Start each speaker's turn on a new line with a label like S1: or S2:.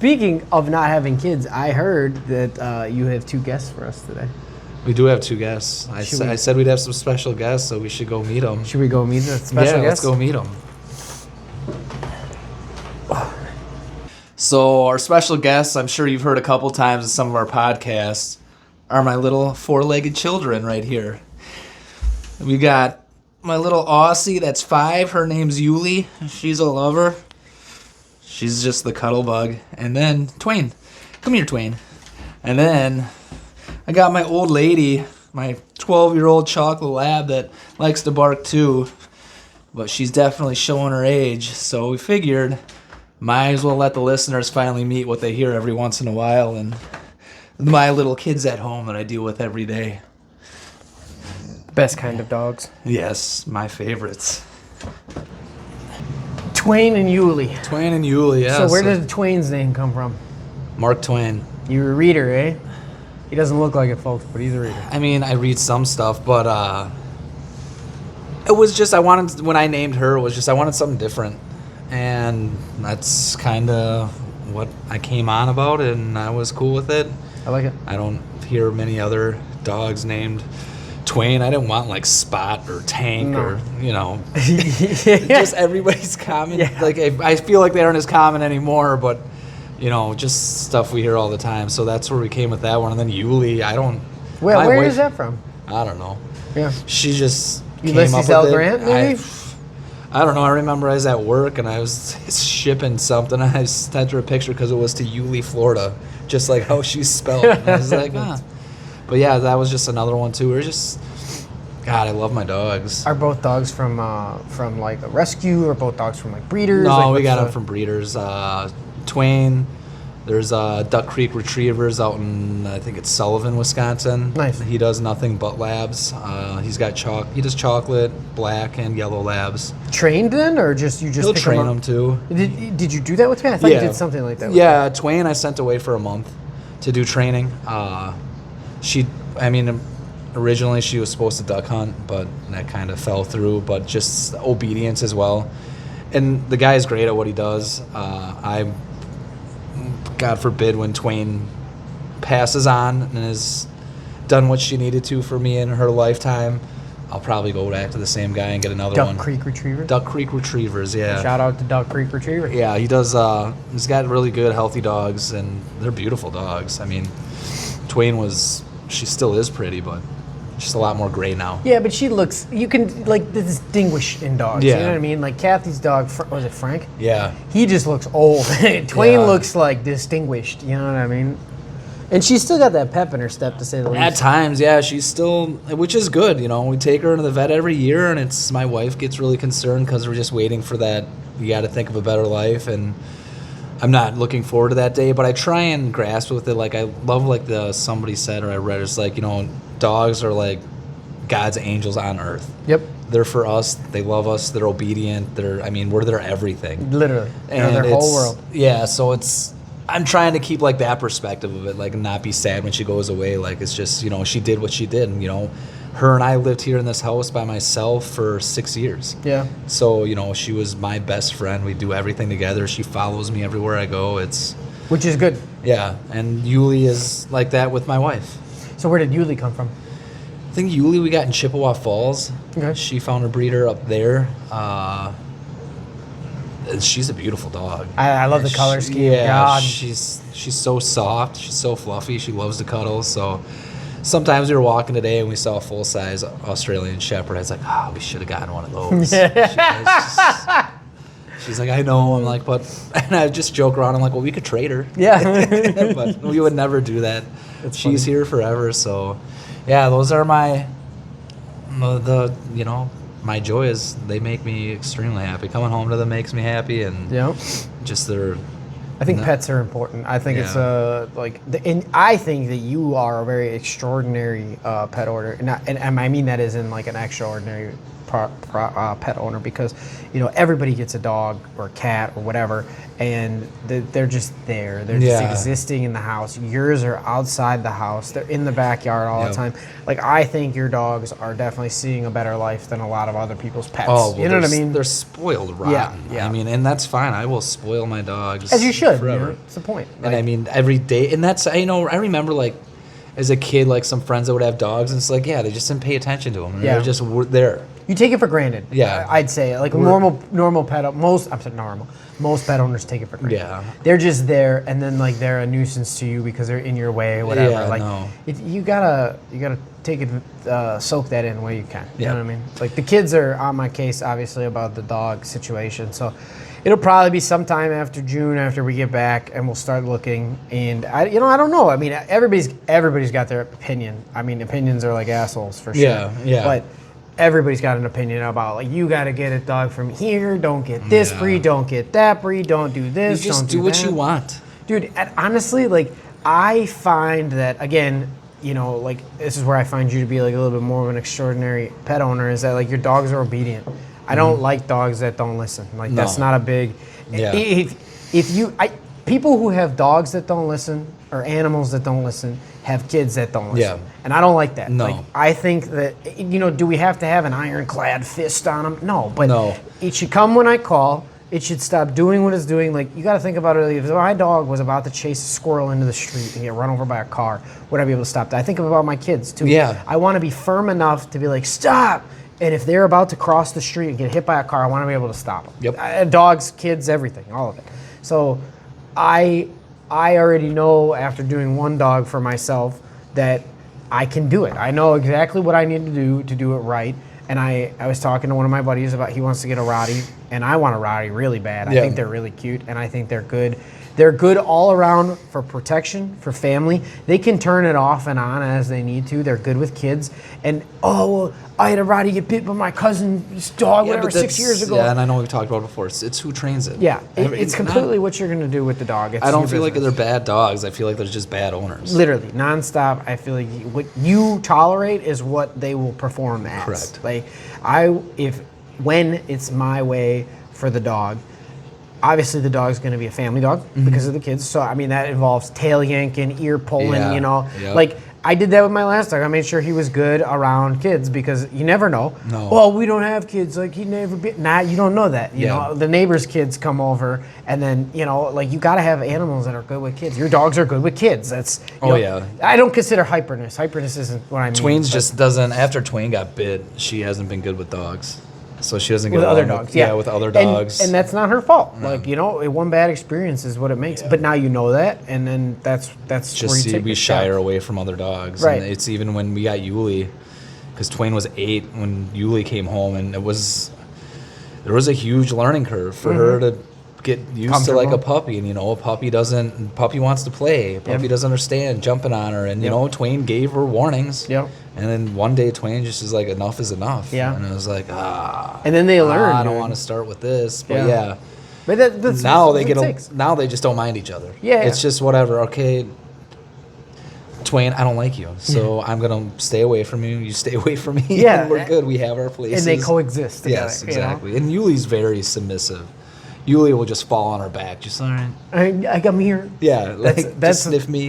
S1: Speaking of not having kids, I heard that you have 2 guests for us today.
S2: We do have 2 guests. I said we'd have some special guests, so we should go meet them.
S1: Should we go meet the special guests?
S2: Yeah, let's go meet them. So our special guests, I'm sure you've heard a couple times in some of our podcasts, are my little 4-legged children right here. We got my little Aussie that's 5. Her name's Ulie. She's a lover. She's just the cuddle bug. And then Twain. Come here, Twain. And then I got my old lady, my 12-year-old chocolate lab that likes to bark too. But she's definitely showing her age. So we figured might as well let the listeners finally meet what they hear every once in a while. And my little kids at home that I deal with every day.
S1: Best kind of dogs.
S2: Yes, my favorites.
S1: Twain and Ulie.
S2: Twain and Ulie, yeah.
S1: So where did Twain's name come from?
S2: Mark Twain.
S1: You're a reader, eh? He doesn't look like it, folks, but he's a reader.
S2: I mean, I read some stuff, but it was just, when I named her, I wanted something different. And that's kind of what I came on about, and I was cool with it.
S1: I like it.
S2: I don't hear many other dogs named Twain. I didn't want like Spot or Tank or, just everybody's common.
S1: Yeah.
S2: Like, I feel like they aren't as common anymore, but, just stuff we hear all the time. So that's where we came with that one. And then Ulie,
S1: Where is that from?
S2: I don't know.
S1: Yeah.
S2: She just
S1: Ulysses
S2: came up with
S1: Grant, maybe?
S2: I don't know. I remember I was at work and I was shipping something. I sent her a picture because it was to Ulie, Florida, just like how she's spelled. And I was like, But yeah, that was just another one too. God, I love my dogs.
S1: Are both dogs from like a rescue, or both dogs from like breeders?
S2: No, we got them from breeders. Twain. There's Duck Creek Retrievers out in, I think it's Sullivan, Wisconsin.
S1: Nice.
S2: He does nothing but labs. He does chocolate, black, and yellow labs.
S1: Trained then, or just
S2: He'll
S1: pick
S2: train them too.
S1: Did you do that with me? I thought you did something like that.
S2: Yeah, Twain I sent away for a month to do training. Originally she was supposed to duck hunt, but that kind of fell through. But just obedience as well. And the guy is great at what he does. God forbid when Twain passes on and has done what she needed to for me in her lifetime, I'll probably go back to the same guy and get another one.
S1: Duck Creek Retrievers?
S2: Duck Creek Retrievers, yeah.
S1: Shout out to Duck Creek Retrievers.
S2: Yeah, he does. He's got really good, healthy dogs, and they're beautiful dogs. I mean, she still is pretty, but she's a lot more gray now.
S1: Yeah, but you can like distinguish in dogs.
S2: Yeah.
S1: You know what I mean? Like Kathy's dog, was it Frank?
S2: Yeah.
S1: He just looks old. Twain looks like distinguished. You know what I mean? And she's still got that pep in her step, to say the least.
S2: At times, yeah, she's still, which is good. We take her to the vet every year, and my wife gets really concerned because we're just waiting for that. You got to think of a better life, and I'm not looking forward to that day. But I try and grasp with it. Like, I love somebody said, or I read, it's like, dogs are like God's angels on earth.
S1: Yep.
S2: They're for us. They love us. They're obedient. We're their everything.
S1: Literally.
S2: And
S1: their whole world.
S2: Yeah, so I'm trying to keep like that perspective of it, like not be sad when she goes away. Like it's just, she did what she did. And, her and I lived here in this house by myself for 6 years.
S1: Yeah.
S2: So, she was my best friend. We do everything together. She follows me everywhere I go.
S1: Which is good.
S2: Yeah. And Ulie is like that with my wife.
S1: So where did Ulie come from?
S2: I think Ulie we got in Chippewa Falls.
S1: Okay.
S2: She found a breeder up there. She's a beautiful dog.
S1: I love the color scheme.
S2: Yeah,
S1: God.
S2: she's so soft. She's so fluffy. She loves to cuddle. So sometimes we were walking today and we saw a full-size Australian Shepherd. I was like, we should have gotten one of those. She's like, I know. I'm like, and I just joke around. I'm like, well, we could trade her.
S1: Yeah.
S2: But we would never do that. She's
S1: funny.
S2: here forever. So, yeah, those are my joys. They make me extremely happy. Coming home to them makes me happy, and just their.
S1: I think pets are important. I think it's and I think that you are a very extraordinary pet owner, and I mean that as in like an extraordinary pet owner because, everybody gets a dog or a cat or whatever, and they're just there. They're just existing in the house. Yours are outside the house. They're in the backyard all the time. Like, I think your dogs are definitely seeing a better life than a lot of other people's pets.
S2: Oh, well,
S1: you know what I mean?
S2: They're spoiled rotten.
S1: Yeah.
S2: I mean, and that's fine. I will spoil my dogs
S1: as you should.
S2: forever.
S1: That's the point.
S2: And I mean, every day, and that's, I remember, like, as a kid, like, some friends that would have dogs, and it's like, they just didn't pay attention to them. And they're just there.
S1: You take it for granted.
S2: Yeah.
S1: I'd say, like, normal pet, most pet owners take it for granted.
S2: Yeah.
S1: They're just there, and then, like, they're a nuisance to you because they're in your way or whatever.
S2: Yeah,
S1: like,
S2: no.
S1: You gotta take it, soak that in where you can. You
S2: Yeah.
S1: know what I mean? Like, the kids are on my case, obviously, about the dog situation. So it'll probably be sometime after June, after we get back, and we'll start looking. And I don't know. I mean, everybody's got their opinion. I mean, opinions are like assholes for sure.
S2: Yeah.
S1: But everybody's got an opinion about, like, you got to get a dog from here. Don't get this breed. Don't get that breed. Don't do this.
S2: You just do what you want,
S1: dude. And honestly, like, I find that, again, like, this is where I find you to be, like, a little bit more of an extraordinary pet owner, is that, like, your dogs are obedient. I don't like dogs that don't listen. Like, that's not a big.
S2: Yeah.
S1: People who have dogs that don't listen or animals that don't listen have kids that don't listen.
S2: Yeah.
S1: And I don't like that.
S2: No.
S1: Like, I think that, do we have to have an ironclad fist on them? No. But it should come when I call. It should stop doing what it's doing. Like, you got to think about it. If my dog was about to chase a squirrel into the street and get run over by a car, would I be able to stop that? I think about my kids, too.
S2: Yeah.
S1: I want to be firm enough to be like, stop. And if they're about to cross the street and get hit by a car, I want to be able to stop them.
S2: Yep.
S1: Dogs, kids, everything, all of it. So I already know, after doing one dog for myself, that I can do it. I know exactly what I need to do it right. And I was talking to one of my buddies about, he wants to get a Rottie, and I want a Rottie really bad. I think they're really cute, and I think they're good. They're good all around for protection, for family. They can turn it off and on as they need to. They're good with kids. And, I had a Rottie get bit by my cousin's dog, 6 years ago.
S2: Yeah, and I know we've talked about it before. It's who trains it.
S1: Yeah, it's completely what you're going to do with the dog.
S2: I don't feel like they're bad dogs. I feel like they're just bad owners.
S1: Literally, nonstop. I feel like what you tolerate is what they will perform as.
S2: Correct.
S1: Like, when it's my way for the dog, obviously the dog's going to be a family dog because of the kids. So, I mean, that involves tail yanking, ear pulling,
S2: Yep.
S1: Like, I did that with my last dog. I made sure he was good around kids because you never know.
S2: No.
S1: Well, we don't have kids. Like, he'd never be. Nah, you don't know that. You know, the neighbor's kids come over, and then, like, you got to have animals that are good with kids. Your dogs are good with kids. That's. I don't consider hyperness. Hyperness isn't what I mean.
S2: Twain's just doesn't. After Twain got bit, she hasn't been good with dogs. So she doesn't get
S1: with
S2: along
S1: other dogs. Yeah,
S2: with other dogs.
S1: And that's not her fault. Like, one bad experience is what it makes. But now you know that, and then that's
S2: just
S1: where you take
S2: we
S1: the
S2: shy her
S1: shot.
S2: away from other dogs.
S1: Right.
S2: And it's even when we got Ulie, because Twain was 8 when Ulie came home, and there was a huge learning curve for her to get used to, like, a puppy. And a puppy wants to play. A puppy doesn't understand jumping on her. And Twain gave her warnings.
S1: Yep.
S2: And then one day Twain just is like, enough is enough.
S1: Yeah.
S2: And I was like,
S1: And then they learn.
S2: I don't want to start with this. But
S1: But that's
S2: now
S1: what
S2: they
S1: it takes.
S2: now they just don't mind each other.
S1: Yeah.
S2: It's just whatever. Okay, Twain, I don't like you, so I'm gonna stay away from you. You stay away from me.
S1: Yeah.
S2: And we're good. We have our places.
S1: And they coexist together.
S2: Yes, exactly. And Ulie's very submissive. Ulie will just fall on her back. Just all right.
S1: I got me here.
S2: Yeah, like, just sniff me.